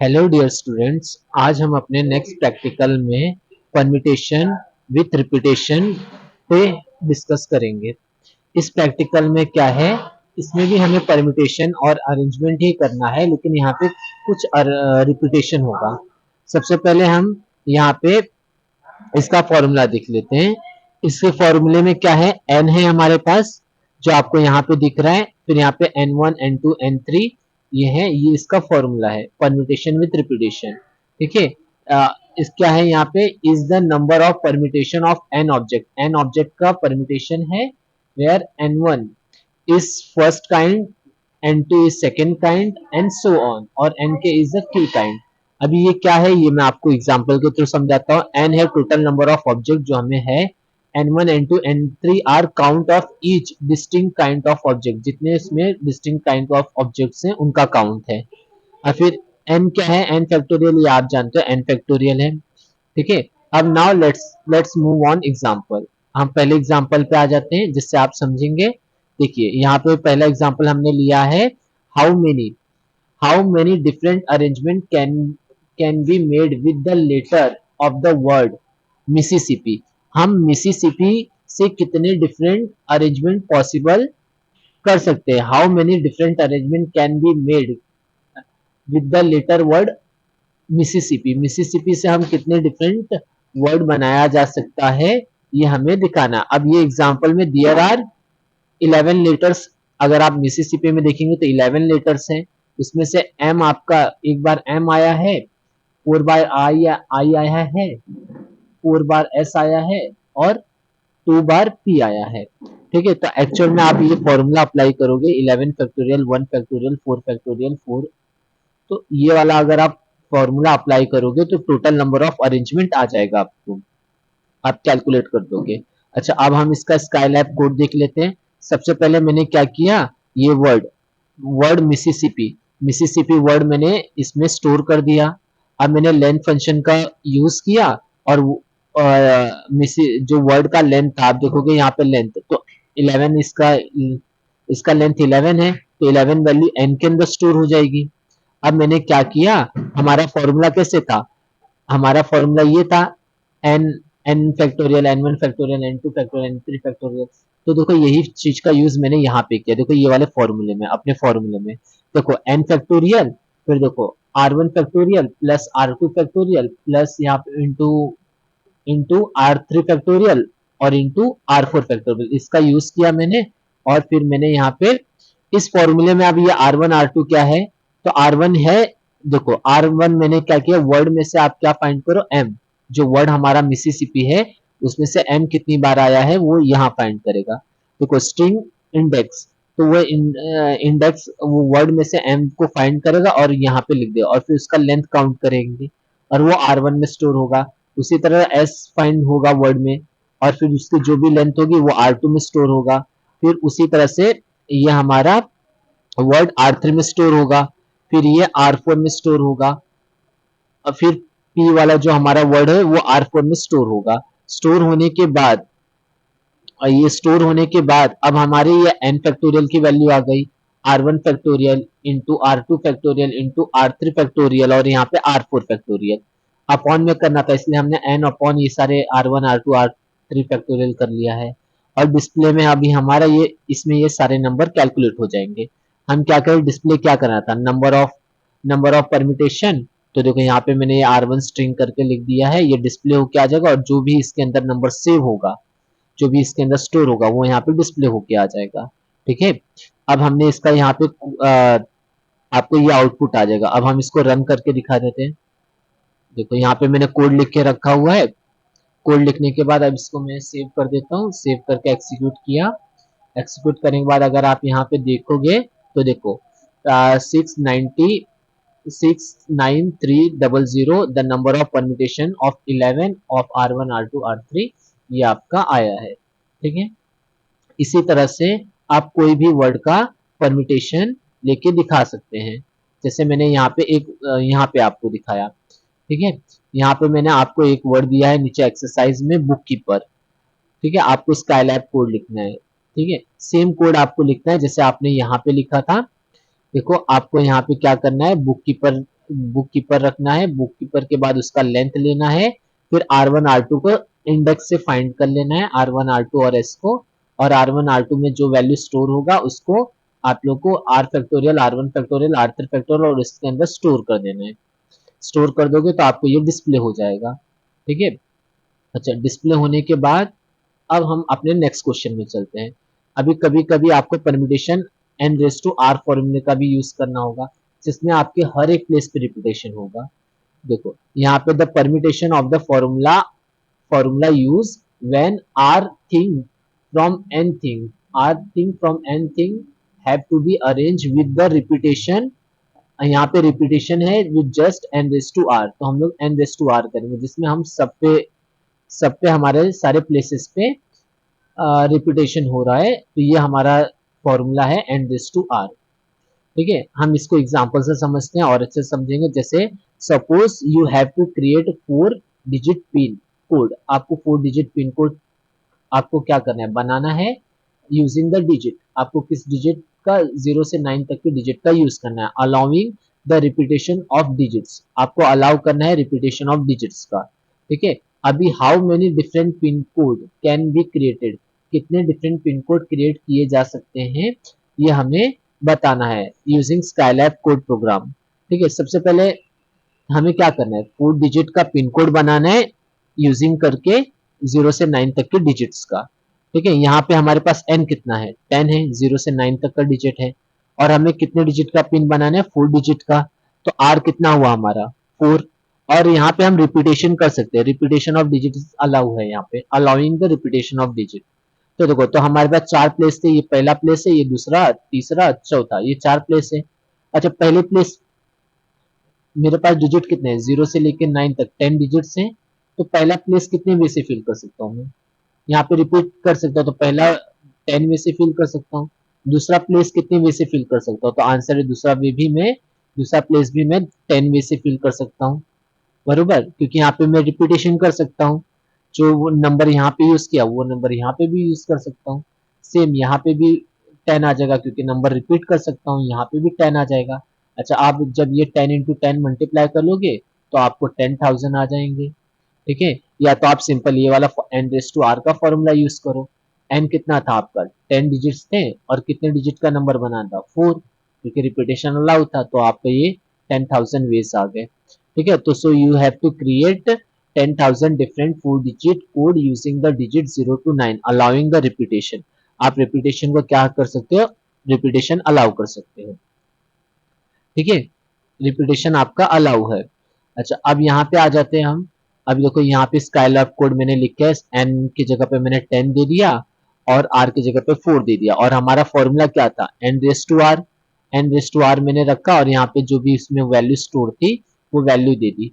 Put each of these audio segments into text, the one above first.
Hello dear students, आज हम अपने नेक्स्ट प्रैक्टिकल में परम्यूटेशन विथ रिपीटेशन पे डिस्कस करेंगे। इस प्रैक्टिकल में क्या है, इसमें भी हमें परम्यूटेशन और अरेंजमेंट ही करना है, लेकिन यहाँ पे कुछ रिपीटेशन होगा। सबसे पहले हम यहाँ पे इसका फॉर्मूला देख लेते हैं। इसके फॉर्मूले में क्या है, n है हमारे पास जो आपको यहाँ पे दिख रहा है, फिर यहाँ पे n1 n2 n3 ये है, ये इसका फॉर्मूला है परम्यूटेशन विथ रिपीटेशन। ठीक है, इस क्या है यहाँ पे, is the number of permutation of n object. n object का परम्यूटेशन है, where n1 is first kind, n2 is second kind and so on, और nk is the k kind. अभी ये क्या है, ये मैं आपको एग्जांपल के थ्रू समझाता हूँ। n है टोटल नंबर ऑफ ऑब्जेक्ट जो हमें है, n1 n2 n3 are count of each distinct kind of object, जितने इसमें डिस्टिंक्ट काइंड ऑफ ऑब्जेक्ट्स हैं उनका काउंट है। और फिर n क्या है, n फैक्टोरियल, ये आप जानते हो n फैक्टोरियल है। ठीक है, अब now let's move on example. हम पहले एग्जांपल पे आ जाते हैं जिससे आप समझेंगे। देखिए यहाँ पे पहला एग्जांपल हमने लिया है, how many different arrangement can be made with the letter of the word Mississippi. हम मिसिसिपी से कितने डिफरेंट अरेंजमेंट पॉसिबल कर सकते हैं। How many different arrangement can be made with the letter word Mississippi. Mississippi से हम कितने different word बनाया जा सकता है, ये हमें दिखाना। अब ये एग्जांपल में देयर आर 11 लेटर्स। अगर आप मिसिसिपी में देखेंगे तो 11 लेटर्स हैं, उसमें से एम आपका एक बार एम आया है, 4 बार आई आया है, 4 बार एस आया है, और 2 बार पी आया है। ठीक है, तो एक्चुअल में आप ये फॉर्मूला अप्लाई करोगे, 11 फैक्टोरियल 1 फैक्टोरियल 4 फैक्टोरियल 4, तो ये वाला अगर आप फॉर्मूला अप्लाई करोगे तो टोटल नंबर ऑफ अरेंजमेंट आ जाएगा आपको, आप कैलकुलेट कर दोगे। अच्छा, अब हम इसका स्काईलैब कोड देख लेते हैं। सबसे पहले मैंने क्या किया, ये वर्ड मिसिसिपी वर्ड मैंने इसमें स्टोर कर दिया। अब मैंने लेंथ फंक्शन का यूज किया, और जो वर्ड का लेंथ था, आप देखोगे यहाँ पे लेंथ तो 11, इसका लेंथ 11 है, तो 11 वैल्यू n के अंदर स्टोर हो जाएगी। अब मैंने क्या किया, हमारा फॉर्मूला कैसे था, हमारा फॉर्मूला ये था, n factorial n1 factorial n2 factorial n3 factorial. तो देखो यही चीज का यूज मैंने यहाँ पे किया। देखो ये वाले फॉर्मूले में, अपने फॉर्मूले में देखो n फैक्टोरियल, फिर देखो r1 factorial plus r2 factorial plus यहाँ पे इंटू r3 फैक्टोरियल और इंटू r4 फैक्टोरियल, इसका यूज किया मैंने। और फिर मैंने यहाँ पे इस फॉर्मूले में, अब ये r1 r2 क्या है, तो r1 है, देखो r1 मैंने क्या किया, वर्ड में से आप क्या फाइंड करो, m, जो वर्ड हमारा मिसिसिपी है उसमें से m कितनी बार आया है वो यहाँ फाइंड करेगा। देखो स्ट्रिंग इंडेक्स, तो वो इंडेक्स वो वर्ड में से m को फाइंड करेगा और यहाँ पे लिख देगा, और फिर उसका लेंथ काउंट करेंगे और वो r1 में स्टोर होगा। उसी तरह s फाइंड होगा वर्ड में, और फिर उसकी जो भी लेंथ होगी वो r2 में स्टोर होगा। फिर उसी तरह से ये हमारा वर्ड r3 में स्टोर होगा, फिर ये r4 में स्टोर होगा, और फिर p वाला जो हमारा वर्ड है वो r4 में स्टोर होगा। स्टोर होने के बाद, और ये स्टोर होने के बाद अब हमारे ये n फैक्टोरियल की वैल्यू आ गई, r1 factorial into r2 factorial into r3 factorial और यहाँ पे r4 फैक्टोरियल। अपॉन में करना था इसलिए हमने n अपॉन ये सारे r1 r2 r3 फैक्टोरियल कर लिया है। और डिस्प्ले में अभी हमारा ये, इसमें ये सारे नंबर कैलकुलेट हो जाएंगे। हम क्या करें, डिस्प्ले क्या करना था, नंबर ऑफ परम्यूटेशन। तो देखो यहाँ पे मैंने ये r1 स्ट्रिंग करके लिख दिया है, ये डिस्प्ले होके आ जाएगा, और जो भी इसके अंदर नंबर सेव होगा, जो भी इसके अंदर स्टोर होगा वो यहाँ पे डिस्प्ले होके आ जाएगा। ठीक है, अब हमने इसका यहाँ पे आपको ये आउटपुट आ जाएगा। अब हम इसको रन करके दिखा देते हैं। देखो यहाँ पे मैंने कोड लिख के रखा हुआ है। कोड लिखने के बाद अब इसको मैं सेव कर देता हूँ, सेव करके एक्सिक्यूट किया। एक्सिक्यूट करने के बाद अगर आप यहाँ पे देखोगे तो देखो 69300 the number of permutation of 11 of r1 r2 r3 ये आपका आया है। ठीक है, इसी तरह से आप कोई भी वर्ड का परम्यूटेशन लेके दिखा सकते हैं। जैसे मैंने यहाँ पे यहाँ पे आपको दिखाया। ठीक है, यहाँ पे मैंने आपको एक वर्ड दिया है नीचे एक्सरसाइज में, बुक कीपर। ठीक है, आपको स्काईलैब कोड लिखना है। ठीक है, सेम कोड आपको लिखना है जैसे आपने यहाँ पे लिखा था। देखो आपको यहाँ पे क्या करना है, बुक कीपर बुक कीपर रखना है, बुक कीपर के बाद उसका लेंथ लेना है, फिर R1 R2 को इंडेक्स से फाइंड कर लेना है, R1 R2 और S को, और R1 R2 में जो वैल्यू स्टोर होगा उसको आप लोग को R factorial R1 factorial R3 factorial और इसके अंदर स्टोर कर देना है। स्टोर कर दोगे तो आपको ये डिस्प्ले हो जाएगा। ठीक है। अच्छा, डिस्प्ले होने के बाद अब हम अपने नेक्स्ट क्वेश्चन में चलते हैं। अभी कभी कभी आपको permutation n raise to r फॉर्मूले का भी यूज करना होगा, जिसमें आपके हर एक प्लेस पे रिपीटेशन होगा। देखो यहाँ पे the permutation of the formula use when r thing from n thing, r thing from n thing have to be arrange with the repetition. यहाँ पे रिपीटेशन है with just n raise to r, तो हम लोग N raise to are करेंगे, जिसमें हम सब पे हमारे सारे प्लेसेस पे रिपीटेशन हो रहा है, तो ये हमारा फॉर्मूला है एन रेस टू आर। ठीक है, हम इसको एग्जांपल से समझते हैं और अच्छे से समझेंगे। जैसे suppose you have to create 4 digit pin code, आपको 4 डिजिट पिन कोड आपको क्या करना है, बनाना है यूजिंग द डिजिट। आपको किस डिजिट का, 0 से 9 तक के डिजिट का यूज करना है। Allowing the repetition of digits, आपको अलाउ करना है रिपीटेशन ऑफ डिजिट्स का। ठीक है। अभी how many different pin code can be created, कितने डिफरेंट पिन कोड क्रिएट किए जा सकते हैं, ये हमें बताना है यूजिंग स्काईलैब कोड प्रोग्राम। ठीक है, सबसे पहले हमें क्या करना है, 4 डिजिट का पिन कोड बनाना है यूजिंग करके 0 से 9 तक के डिजिट्स का। ठीक है, यहाँ पे हमारे पास n कितना है, 10 है, 0 से 9 तक का डिजिट है, और हमें कितने डिजिट का पिन बनाना है, 4 डिजिट का। तो r कितना हुआ हमारा 4, और यहाँ पे हम रिपीटेशन कर सकते हैं, रिपीटेशन ऑफ डिजिट अलाउ है, यहाँ पे allowing the repetition of digit. तो देखो, तो हमारे पास 4 प्लेस थे, ये पहला प्लेस है, ये दूसरा, तीसरा, चौथा, ये 4 प्लेस है। अच्छा, पहले प्लेस मेरे पास डिजिट कितने हैं, 0 से लेकर 9 तक 10 डिजिट्स हैं, तो पहला प्लेस कितने में से फिल कर सकता हूँ मैं, यहाँ पे रिपीट कर सकता हूँ, तो पहला 10 में से फिल कर सकता हूँ। दूसरा प्लेस कितने में से फिल कर सकता हूँ, तो आंसर है दूसरा प्लेस भी मैं 10 में से फिल कर सकता हूँ, बरोबर, क्योंकि यहाँ पे मैं रिपीटेशन कर सकता हूँ। जो वो नंबर यहाँ पे यूज किया वो नंबर यहाँ पे भी यूज कर सकता हूँ। सेम यहाँ पे भी 10 आ जाएगा, क्योंकि नंबर रिपीट कर सकता हूँ, यहाँ पे भी 10 आ जाएगा। अच्छा, आप जब ये 10 into 10 मल्टीप्लाई कर लोगे तो आपको 10,000 आ जाएंगे। ठीक है, या तो आप सिंपल ये वाला एन रेस टू आर का फॉर्मूला यूज करो। एन कितना था आपका, 10 डिजिट्स थे, और कितने डिजिट का नंबर बना था, 4, क्योंकि रिपीटेशन अलाउ था, तो आपका ये 10,000 वेज आ गए। ठीक है, तो so you have to create 10,000 different 4 digit code using the digit 0 to 9 allowing the repetition. आप रिपीटेशन को क्या कर सकते हो, रिपीटेशन अलाउ कर सकते हो। ठीक है, रिपीटेशन आपका अलाउ है। अच्छा, अब यहाँ पे आ जाते हैं हम। अब देखो, यहाँ पे स्काईलैब कोड मैंने लिखा है, एन की जगह पे मैंने 10 दे दिया और आर की जगह पे 4 दे दिया, और हमारा फॉर्मूला क्या था, n raise to r. N raise to r मैंने रखा, और यहाँ पे जो भी इसमें वैल्यू स्टोर थी वो वैल्यू दे दी।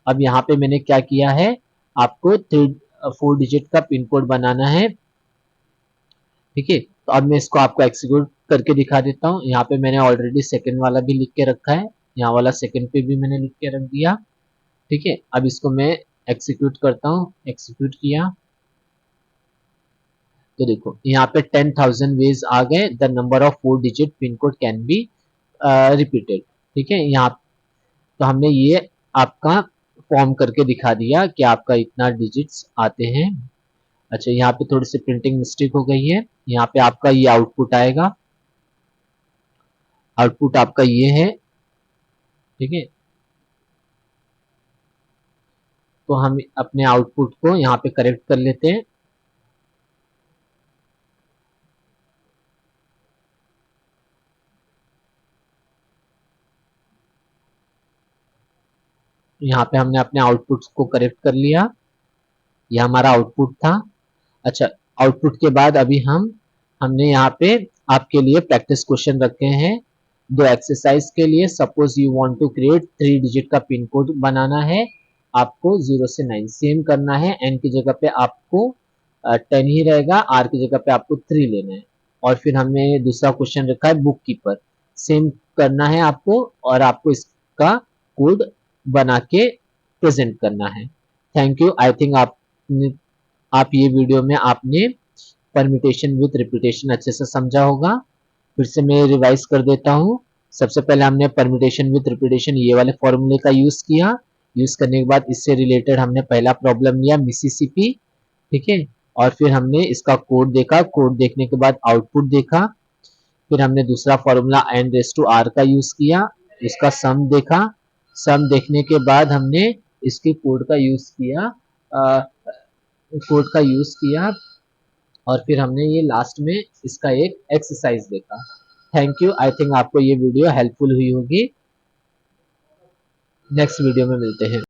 अब यहाँ पे मैंने क्या किया है, आपको 4 डिजिट का पिन कोड बनाना है। ठीक है, तो अब मैं इसको आपको एक्सिक्यूट करके दिखा देता हूँ। यहाँ पे मैंने ऑलरेडी सेकंड वाला भी लिख के रखा है, यहाँ वाला सेकंड पे भी मैंने लिख के रख दिया। ठीक है, अब इसको मैं एक्सिक्यूट करता हूँ, एक्सिक्यूट किया तो देखो यहाँ पे 10,000 वेज आ गए, the number of 4 digit pin code can be repeated. ठीक है, यहाँ तो हमने ये आपका फॉर्म करके दिखा दिया कि आपका इतना डिजिट्स आते हैं। अच्छा, यहाँ पे थोड़ी सी प्रिंटिंग मिस्टेक हो गई है, यहाँ पे आपका ये आउटपुट आएगा, आउटपुट आपका ये है। ठीक है, तो हम अपने आउटपुट को यहाँ पे करेक्ट कर लेते हैं। यहाँ पे हमने अपने आउटपुट को करेक्ट कर लिया, यह हमारा आउटपुट था। अच्छा, आउटपुट के बाद अभी हमने यहाँ पे आपके लिए प्रैक्टिस क्वेश्चन रखे हैं दो एक्सरसाइज के लिए। Suppose you want to create 3 digit का पिन कोड बनाना है, आपको 0 से 9 सेम करना है। एन की जगह पे आपको 10 ही रहेगा, आर की जगह पे आपको 3 लेना है। और फिर हमने दूसरा क्वेश्चन रखा है बुक कीपर, सेम करना है आपको, और आपको इसका कोड बना के प्रेजेंट करना है। Thank you. आई थिंक आप ये वीडियो में आपने परम्यूटेशन विथ रिपीटेशन अच्छे से समझा होगा। फिर से मैं रिवाइज कर देता हूँ। सबसे पहले हमने परम्यूटेशन विथ रिपीटेशन ये वाले फॉर्मूले का यूज किया। यूज करने के बाद इससे रिलेटेड हमने पहला प्रॉब्लम लिया मिसिसिपी, ठीक है। और फिर हमने इसका कोड देखा, कोड देखने के बाद आउटपुट देखा। फिर हमने दूसरा formula n raise to r का यूज किया, इसका सम देखा। सम देखने के बाद हमने इसके कोड का यूज किया, कोड का यूज किया और फिर हमने ये लास्ट में इसका एक एक्सरसाइज देखा। Thank you. आई थिंक आपको ये वीडियो हेल्पफुल हुई होगी। नेक्स्ट वीडियो में मिलते हैं।